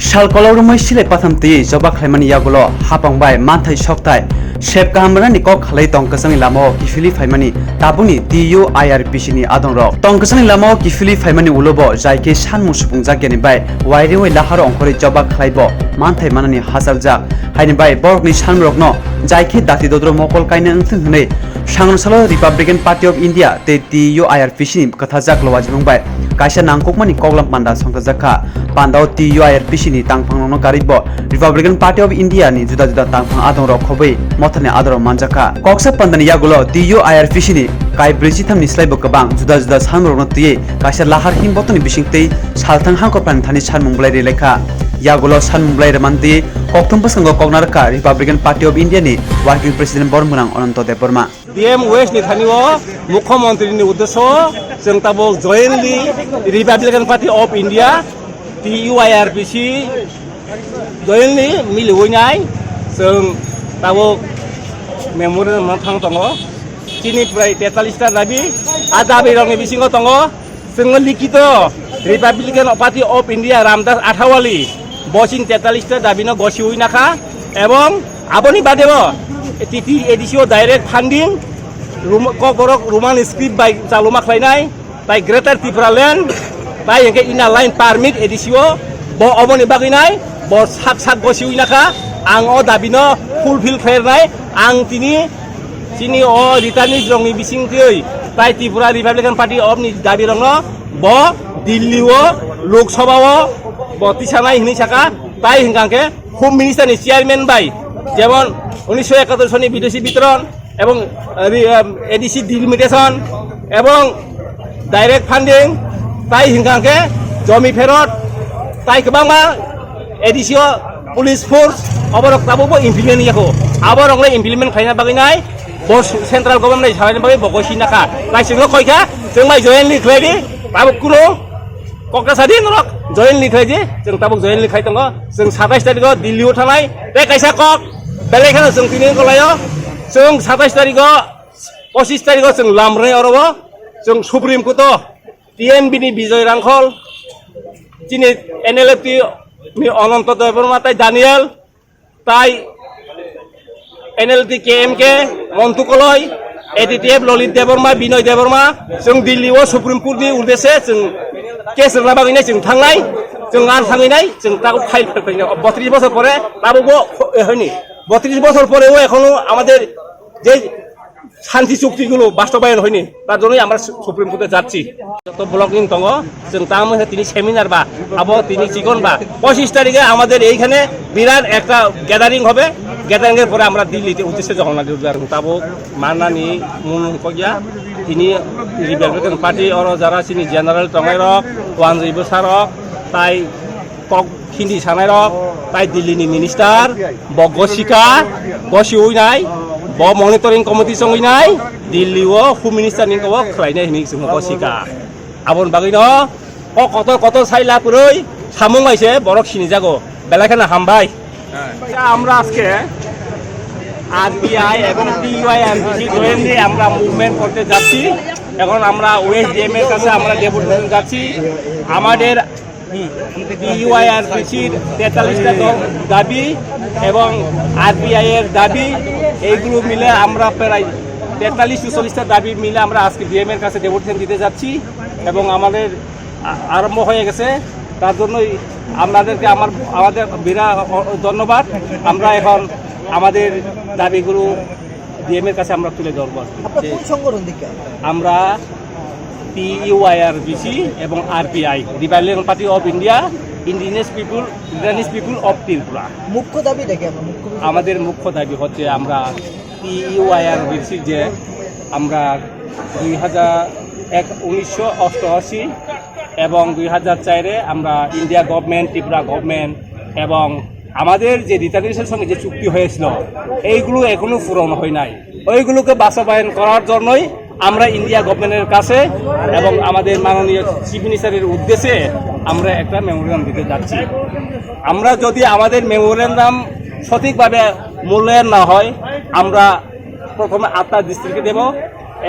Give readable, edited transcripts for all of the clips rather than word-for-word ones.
Shalkolorumai sile pathamti joba khlaimani yagulo hapangbai manthai soktai shep kahamrani kok khlai tongkasang lamo kifili phaimani tabuni TU IRPC ni adongrok tongkasang lamo kifili phaimani ulobo jaike sanmu supungja geni bai wairewai lahar ongkori joba khlaibo manthai manani hasaljak haini bai borokni sanrokno jaike dati dodro mokol kaina angthing hnei Sangronsalo Republican Party of India te TU IRPC ni kathajak lowajibung bai kaisa nangkokmani koklam panda songkajaka pandao TU IRPC ni tangphangno karibo Republican Party of India ni juda juda tangphang adongrok khobai mothane adoro manjaka koksa pandani yagulo TU IRPC ni kai brijitham ni slaibo kabang juda juda sanrokno tiye kaisa lahar himbotoni bisingtei salthang hangkopan thani sanmunglai relekha yagulo sanmunglai remanti kokthom pasango kognarka Republican Party of India ni working president bormunang Ananto Deborma DM West ni thaniwo Mukhyamantri ni uddesho जों Tabo jointly Republican Party of India TU IRPC jointly मिलिवैनाय जों ताबो मेमोरेन्डाम थां दङ तिनिफ्राय 43 टा दाबि आ दाबिरंनि बिसिङाव दङ जोङो लिखित Republican Party of India Ramdas आठावाली बसिं 43 टा दाबिनो गसिवैनाखा एवं आबनि बादेबो TT एडिसिओ डाइरेक्ट फान्डिं Roman script by Saloma Klainai, by Greater Tipraland, by Ina Line Permit Edisio, Bo Omoni Baginai, Bo Sak Gosiunaka, Ang O Dabino, Fulfill Fairnai, Ang Tini O Ritani Drongi Bising Theory, by Tipura Republican Party of Dabirongo, Bo Dilio, Lok Sobawo, Botisana Hinisaka, by Hinganke, Home Minister is Chairman by Javon Unisho Katosoni Bidosi Bitron. এবং ADC delimitation এবং direct funding তাই হিংগাকে জমি ফেরত তাই গোबांबा এডিসিও police force অবরক তাবো implement ইয়াखौ আবরंले implement खायना बागैनाय central government साबायनि बागै बगसिनाखा ताइ जोंनो खयखा जों माइ जयेनलि खैदि ताबो कुनो कक्रासादि नरक जयेनलि खैदि जों ताबो जयेनलि खाय दङ जों 27 तारिखआव दिल्लीआव थानाय बे कायसा कक बेलेखानो जों तिनि गलायाव जों 27 तारिखआव 25 तारिखआव जों लामराय अरबो जों सुप्रिम कोर्टआव टिएनबि नि बिजय रांखल दिनै एनएलएफटि नि अनन्त देबर्मा ताइ दानियल ताइ एनएलएफटि केएमके मन्टु कलय एडिटिएफ ललित देबर्मा बिनय देबर्मा जों दिल्लीआव सुप्रिम कोर्टनि उद्देश्य जों केस रना बागैनाय जों थांनाय जों आर थांनाय जों ताको फाइल फैनाय 32 বছর পরে তাবো হয়নি 32 বছর পরেও এখনো আমাদের যে শান্তি চুক্তিগুলো বাস্তবায়ন হয়নি তার জন্যই আমরা সুপ্রিম কোর্টে যাচ্ছি যত ব্লকিং দङ जों তার মধ্যে তিনি সেমিনার বা আবো তিনি চিকন বা 25 তারিখে আমাদের এইখানে বিরাট একটা গ্যাদারিং হবে গ্যাদারিং এর পরে আমরা দিল্লিতে উদ্দেশ্যে রওনা দিব তাবো মানানি মুন কইয়া তিনি রিপাবলিকান পার্টি আর যারা তিনি জেনারেল টঙ্গাইরক ওয়ানজিবো সারক তাই কক হিন্দি সানাইরক তাই দিল্লিनि मिनिस्टार बगसिका गसिउनाय ब मनिटरिं कमिटि संगिनाय दिल्लीआव होम मिनिस्टार नि कबो खलायनाय हिनि जों गसिका आबन बागैनो कत साइला पुरै सामुंगाइसे बरक सिनि जागो बेलाखाना हामबाय আমরা আজকে আরবিআই এবং টিইউআইএমসি জয়েন্টলি আমরা মুভমেন্ট করতে যাচ্ছি এখন আমরা ওয়েস্ট ডিএম এর কাছে আমরা ডেপুটেশন যাচ্ছি আমাদের টিইউআইআরপিসির 43টা দাবি এবং আরবিআই এর দাবি এইগুলো মিলে আমরা প্রায় 43-44টা দাবি মিলে আমরা আজকে ডিএম এর কাছে ডেপুটেশন দিতে যাচ্ছি এবং আমাদের আরম্ভ হয়ে গেছে তার জন্যই আপনাদেরকে আমাদের বিরাট ধন্যবাদ আমরা এখন আমাদের দাবিগুলো ডিএম এর কাছে আমরা তুলে ধরব আমরা TUIRPC এবং RPI Republican party of India indigenous people of Tripura মুখ্য দাবি দেখে আমাদের মুখ্য দাবি হচ্ছে আমরা TUIRPC যে আমরা 1988 এবং 2004 এ আমরা ইন্ডিয়া গভর্নমেন্ট ত্রিপুরা গভর্নমেন্ট এবং আমাদের যে রিটার্নেশনের সঙ্গে যে চুক্তি হয়েছিল এইগুলো এখনো পূরণ হয় নাই ওইগুলোকে বাস্তবায়ন করার জন্যই আমরা ইন্ডিয়া গভর্নমেন্টের কাছে এবং আমাদের মাননীয় চিফ মিনিস্টারের উদ্দেশ্যে আমরা একটা মেমোরেন্ডাম দিতে যাচ্ছি আমরা যদি আমাদের মেমোরেন্ডাম সঠিকভাবে মূল্যায়ন না হয় আমরা প্রথমে 8টা ডিস্ট্রিক্টে দেব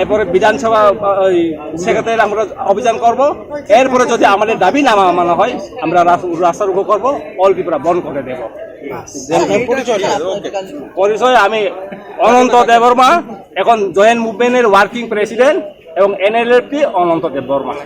এরপরে বিধানসভা সেক্রেটারি আমরা অভিযান করব। এরপরে যদি আমাদের দাবি না মানা হয় আমরা রাস্তা রোকো করবো, অল ত্রিপুরা বন্ধ করে দেব। পরিচয় আমি অনন্ত দেববর্মা, এখন জয়েন্ট মুভমেন্টের ওয়ার্কিং প্রেসিডেন্ট এবং NLLP অনন্ত দেববর্মা।